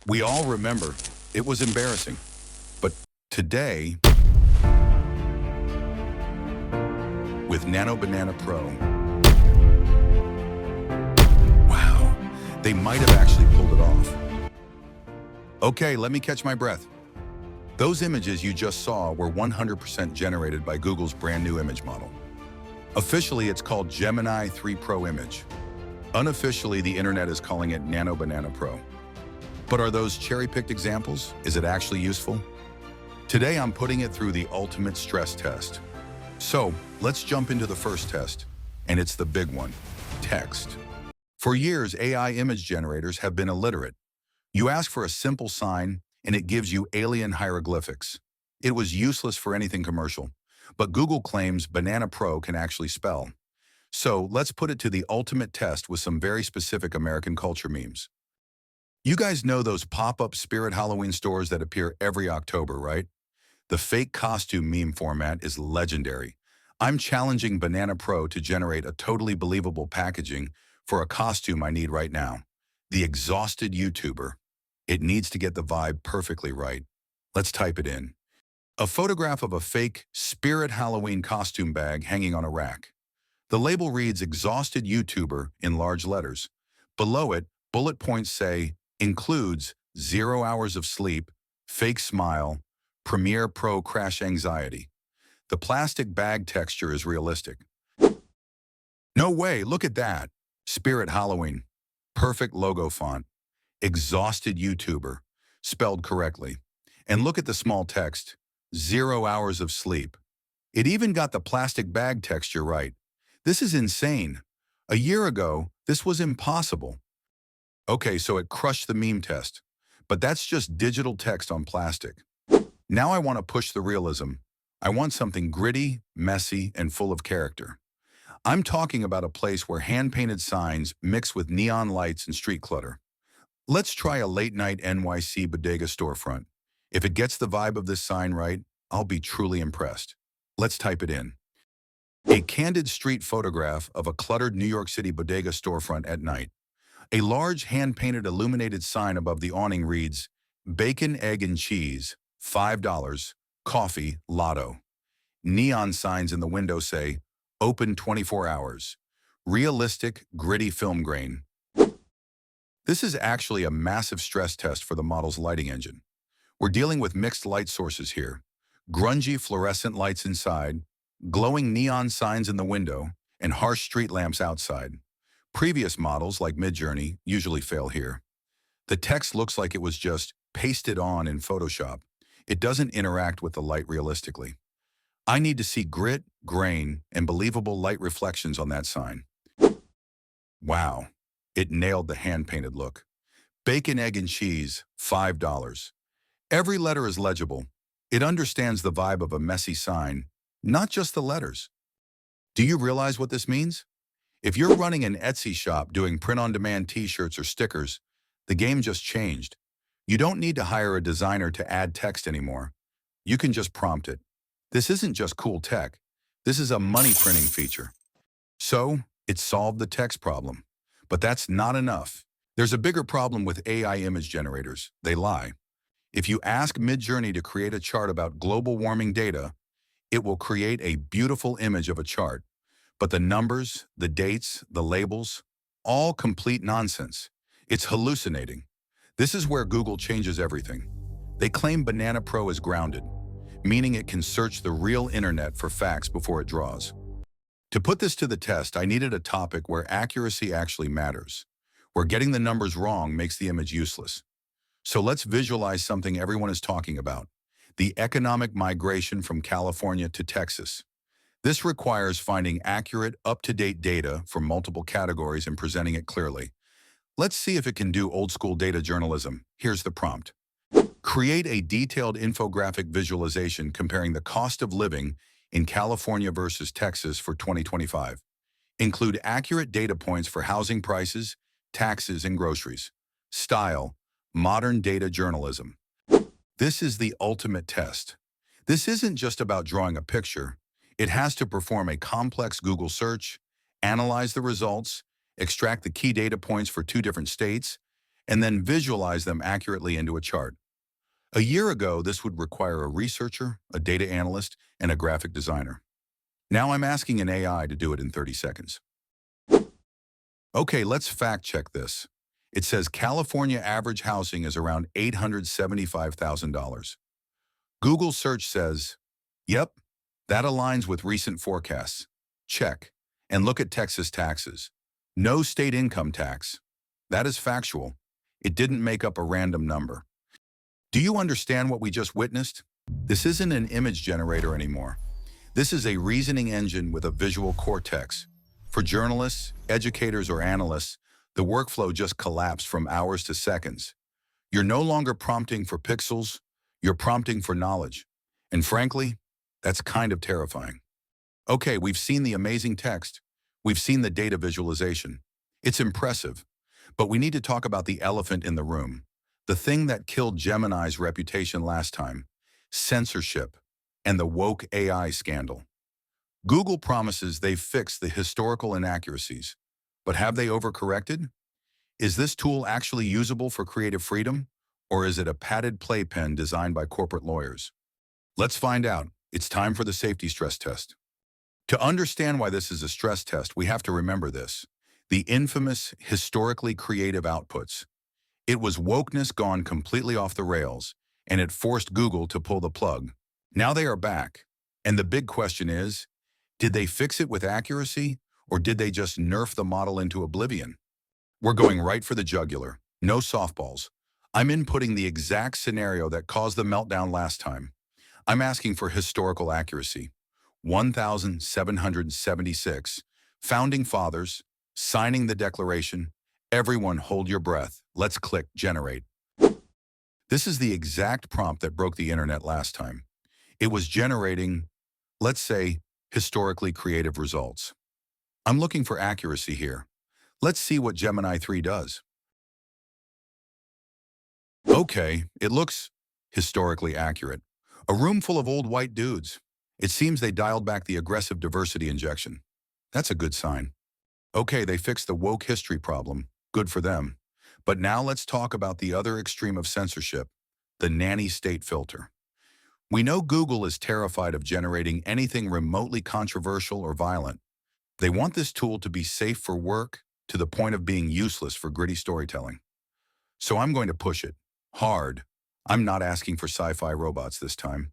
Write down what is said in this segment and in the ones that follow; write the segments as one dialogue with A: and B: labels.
A: We all remember it was embarrassing. But today, with Nano Banana Pro, wow, they might have actually pulled it off. Okay, let me catch my breath. Those images you just saw were 100% generated by Google's brand new image model. Officially, it's called Gemini 3 Pro Image. Unofficially, the internet is calling it Nano Banana Pro. But are those cherry-picked examples? Is it actually useful? Today, I'm putting it through the ultimate stress test. So, let's jump into the first test, and it's the big one, text. For years, AI image generators have been illiterate. You ask for a simple sign, and it gives you alien hieroglyphics. It was useless for anything commercial, but Google claims Banana Pro can actually spell. So, let's put it to the ultimate test with some very specific American culture memes. You guys know those pop-up Spirit Halloween stores that appear every October, right? The fake costume meme format is legendary. I'm challenging Banana Pro to generate a totally believable packaging for a costume I need right now. The exhausted YouTuber. It needs to get the vibe perfectly right. Let's type it in. A photograph of a fake Spirit Halloween costume bag hanging on a rack. The label reads exhausted YouTuber in large letters. Below it, bullet points say, includes 0 hours of sleep, fake smile, Premiere Pro crash anxiety. The plastic bag texture is realistic. No way, look at that. Spirit Halloween. Perfect logo font. Exhausted YouTuber. Spelled correctly. And look at the small text. 0 hours of sleep. It even got the plastic bag texture right. This is insane. A year ago, this was impossible. Okay, so it crushed the meme test. But that's just digital text on plastic. Now I want to push the realism. I want something gritty, messy, and full of character. I'm talking about a place where hand-painted signs mix with neon lights and street clutter. Let's try a late-night NYC bodega storefront. If it gets the vibe of this sign right, I'll be truly impressed. Let's type it in. A candid street photograph of a cluttered New York City bodega storefront at night. A large hand-painted illuminated sign above the awning reads, Bacon, Egg, and Cheese, $5, Coffee, Lotto. Neon signs in the window say, Open 24 hours. Realistic, gritty film grain. This is actually a massive stress test for the model's lighting engine. We're dealing with mixed light sources here. Grungy fluorescent lights inside, glowing neon signs in the window, and harsh street lamps outside. Previous models, like Midjourney, usually fail here. The text looks like it was just pasted on in Photoshop. It doesn't interact with the light realistically. I need to see grit, grain, and believable light reflections on that sign. Wow, it nailed the hand-painted look. Bacon, egg, and cheese, $5. Every letter is legible. It understands the vibe of a messy sign, not just the letters. Do you realize what this means? If you're running an Etsy shop doing print-on-demand t-shirts or stickers, the game just changed. You don't need to hire a designer to add text anymore. You can just prompt it. This isn't just cool tech. This is a money printing feature. So, it solved the text problem. But that's not enough. There's a bigger problem with AI image generators. They lie. If you ask Midjourney to create a chart about global warming data, it will create a beautiful image of a chart. But the numbers, the dates, the labels, all complete nonsense. It's hallucinating. This is where Google changes everything. They claim Banana Pro is grounded, meaning it can search the real internet for facts before it draws. To put this to the test, I needed a topic where accuracy actually matters, where getting the numbers wrong makes the image useless. So let's visualize something everyone is talking about, the economic migration from California to Texas. This requires finding accurate, up-to-date data from multiple categories and presenting it clearly. Let's see if it can do old-school data journalism. Here's the prompt. Create a detailed infographic visualization comparing the cost of living in California versus Texas for 2025. Include accurate data points for housing prices, taxes, and groceries. Style, modern data journalism. This is the ultimate test. This isn't just about drawing a picture. It has to perform a complex Google search, analyze the results, extract the key data points for 2 different states, and then visualize them accurately into a chart. A year ago, this would require a researcher, a data analyst, and a graphic designer. Now I'm asking an AI to do it in 30 seconds. Okay, let's fact check this. It says California average housing is around $875,000. Google search says, yep, that aligns with recent forecasts. Check. And look at Texas taxes. No state income tax. That is factual. It didn't make up a random number. Do you understand what we just witnessed? This isn't an image generator anymore. This is a reasoning engine with a visual cortex. For journalists, educators, or analysts, the workflow just collapsed from hours to seconds. You're no longer prompting for pixels, you're prompting for knowledge. And frankly, that's kind of terrifying. Okay, we've seen the amazing text. We've seen the data visualization. It's impressive. But we need to talk about the elephant in the room. The thing that killed Gemini's reputation last time. Censorship and the woke AI scandal. Google promises they've fixed the historical inaccuracies. But have they overcorrected? Is this tool actually usable for creative freedom? Or is it a padded playpen designed by corporate lawyers? Let's find out. It's time for the safety stress test. To understand why this is a stress test, we have to remember this. The infamous historically creative outputs. It was wokeness gone completely off the rails, and it forced Google to pull the plug. Now they are back. And the big question is, did they fix it with accuracy, or did they just nerf the model into oblivion? We're going right for the jugular. No softballs. I'm inputting the exact scenario that caused the meltdown last time. I'm asking for historical accuracy. 1776. Founding Fathers, signing the Declaration. Everyone hold your breath. Let's click Generate. This is the exact prompt that broke the internet last time. It was generating, let's say, historically creative results. I'm looking for accuracy here. Let's see what Gemini 3 does. Okay, it looks historically accurate. A room full of old white dudes. It seems they dialed back the aggressive diversity injection. That's a good sign. Okay, they fixed the woke history problem. Good for them. But now let's talk about the other extreme of censorship, the nanny state filter. We know Google is terrified of generating anything remotely controversial or violent. They want this tool to be safe for work to the point of being useless for gritty storytelling. So I'm going to push it. Hard. I'm not asking for sci-fi robots this time.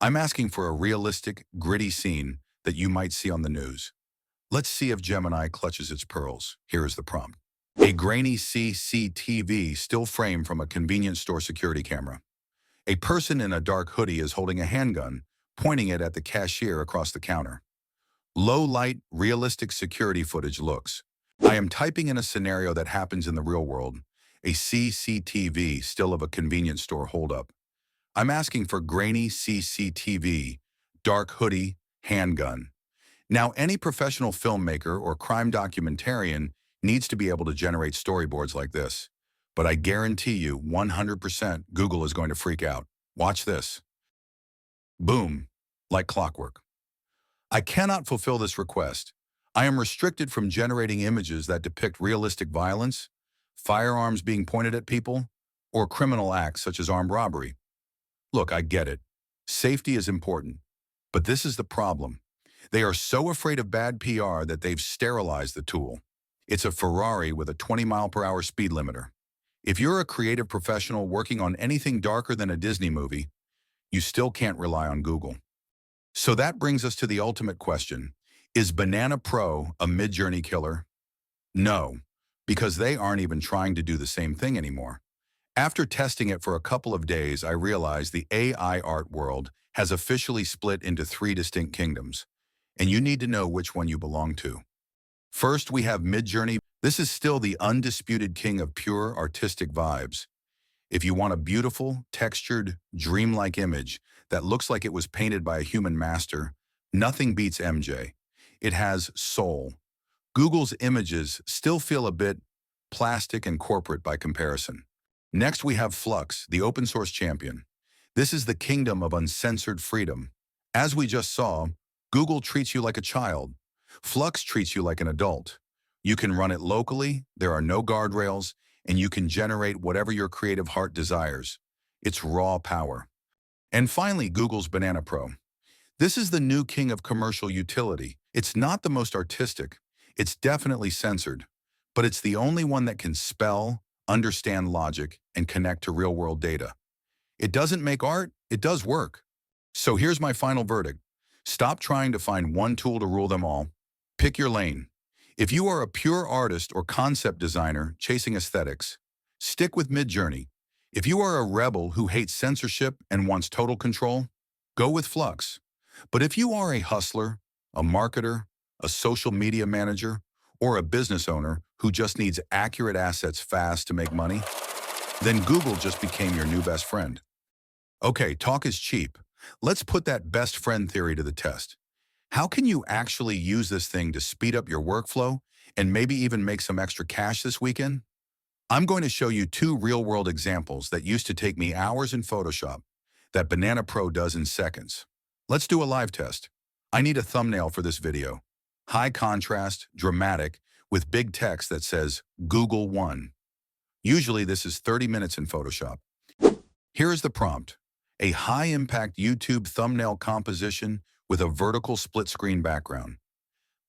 A: I'm asking for a realistic, gritty scene that you might see on the news. Let's see if Gemini clutches its pearls. Here is the prompt. A grainy CCTV still frame from a convenience store security camera. A person in a dark hoodie is holding a handgun, pointing it at the cashier across the counter. Low light, realistic security footage looks. I am typing in a scenario that happens in the real world. A CCTV still of a convenience store holdup. I'm asking for grainy CCTV, dark hoodie, handgun. Now, any professional filmmaker or crime documentarian needs to be able to generate storyboards like this. But I guarantee you 100% Google is going to freak out. Watch this. Boom, like clockwork. I cannot fulfill this request. I am restricted from generating images that depict realistic violence, firearms being pointed at people, or criminal acts such as armed robbery. Look, I get it. Safety is important. But this is the problem. They are so afraid of bad PR that they've sterilized the tool. It's a Ferrari with a 20-mile-per-hour speed limiter. If you're a creative professional working on anything darker than a Disney movie, you still can't rely on Google. So that brings us to the ultimate question. Is Banana Pro a Midjourney killer? No, because they aren't even trying to do the same thing anymore. After testing it for a couple of days, I realized the AI art world has officially split into 3 distinct kingdoms, and you need to know which one you belong to. First, we have Midjourney. This is still the undisputed king of pure artistic vibes. If you want a beautiful, textured, dreamlike image that looks like it was painted by a human master, nothing beats MJ. It has soul. Google's images still feel a bit plastic and corporate by comparison. Next, we have Flux, the open source champion. This is the kingdom of uncensored freedom. As we just saw, Google treats you like a child. Flux treats you like an adult. You can run it locally, there are no guardrails, and you can generate whatever your creative heart desires. It's raw power. And finally, Google's Banana Pro. This is the new king of commercial utility. It's not the most artistic. It's definitely censored, but it's the only one that can spell, understand logic, and connect to real-world data. It doesn't make art, it does work. So here's my final verdict. Stop trying to find one tool to rule them all. Pick your lane. If you are a pure artist or concept designer chasing aesthetics, stick with Midjourney. If you are a rebel who hates censorship and wants total control, go with Flux. But if you are a hustler, a marketer, a social media manager, or a business owner who just needs accurate assets fast to make money, then Google just became your new best friend. Okay, talk is cheap. Let's put that best friend theory to the test. How can you actually use this thing to speed up your workflow and maybe even make some extra cash this weekend? I'm going to show you two real-world examples that used to take me hours in Photoshop that Banana Pro does in seconds. Let's do a live test. I need a thumbnail for this video. High contrast, dramatic, with big text that says Google One. Usually this is 30 minutes in Photoshop. Here is the prompt. A high-impact YouTube thumbnail composition with a vertical split-screen background.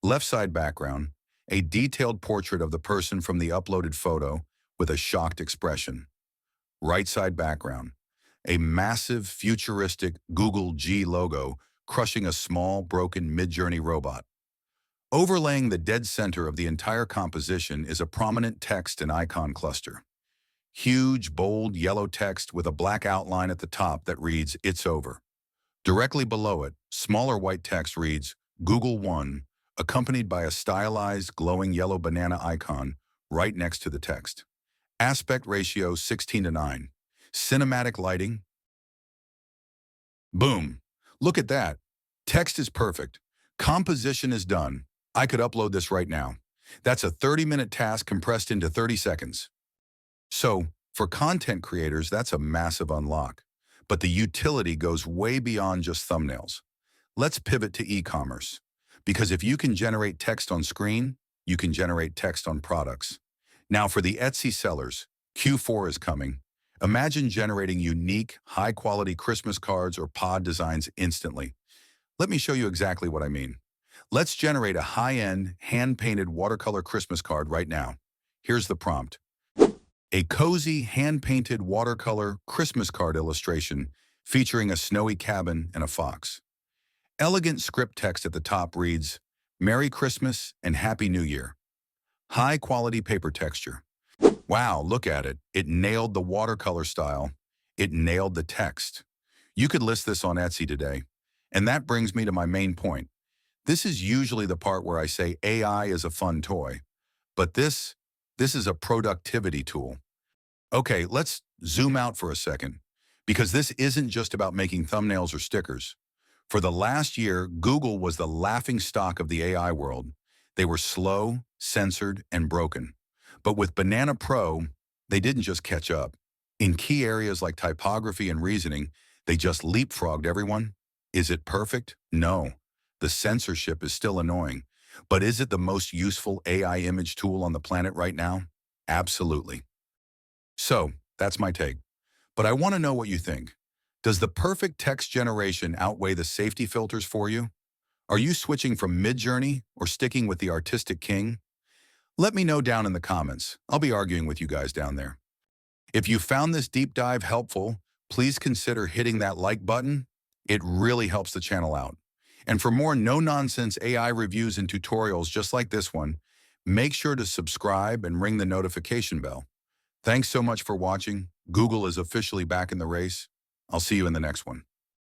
A: Left side background, a detailed portrait of the person from the uploaded photo with a shocked expression. Right side background, a massive, futuristic Google G logo crushing a small, broken Midjourney robot. Overlaying the dead center of the entire composition is a prominent text and icon cluster. Huge, bold, yellow text with a black outline at the top that reads, "It's over." Directly below it, smaller white text reads, "Google One," accompanied by a stylized, glowing yellow banana icon right next to the text. Aspect ratio 16:9. Cinematic lighting. Boom. Look at that. Text is perfect. Composition is done. I could upload this right now. That's a 30-minute task compressed into 30 seconds. So, for content creators, that's a massive unlock. But the utility goes way beyond just thumbnails. Let's pivot to e-commerce. Because if you can generate text on screen, you can generate text on products. Now for the Etsy sellers, Q4 is coming. Imagine generating unique, high-quality Christmas cards or pod designs instantly. Let me show you exactly what I mean. Let's generate a high-end, hand-painted watercolor Christmas card right now. Here's the prompt. A cozy, hand-painted watercolor Christmas card illustration featuring a snowy cabin and a fox. Elegant script text at the top reads, "Merry Christmas and Happy New Year." High-quality paper texture. Wow, look at it. It nailed the watercolor style. It nailed the text. You could list this on Etsy today. And that brings me to my main point. This is usually the part where I say AI is a fun toy. But this is a productivity tool. Okay, let's zoom out for a second, because this isn't just about making thumbnails or stickers. For the last year, Google was the laughingstock of the AI world. They were slow, censored, and broken. But with Banana Pro, they didn't just catch up. In key areas like typography and reasoning, they just leapfrogged everyone. Is it perfect? No. The censorship is still annoying. But is it the most useful AI image tool on the planet right now? Absolutely. So, that's my take. But I want to know what you think. Does the perfect text generation outweigh the safety filters for you? Are you switching from Midjourney or sticking with the artistic king? Let me know down in the comments. I'll be arguing with you guys down there. If you found this deep dive helpful, please consider hitting that like button. It really helps the channel out. And for more no-nonsense AI reviews and tutorials just like this one, make sure to subscribe and ring the notification bell. Thanks so much for watching. Google is officially back in the race. I'll see you in the next one.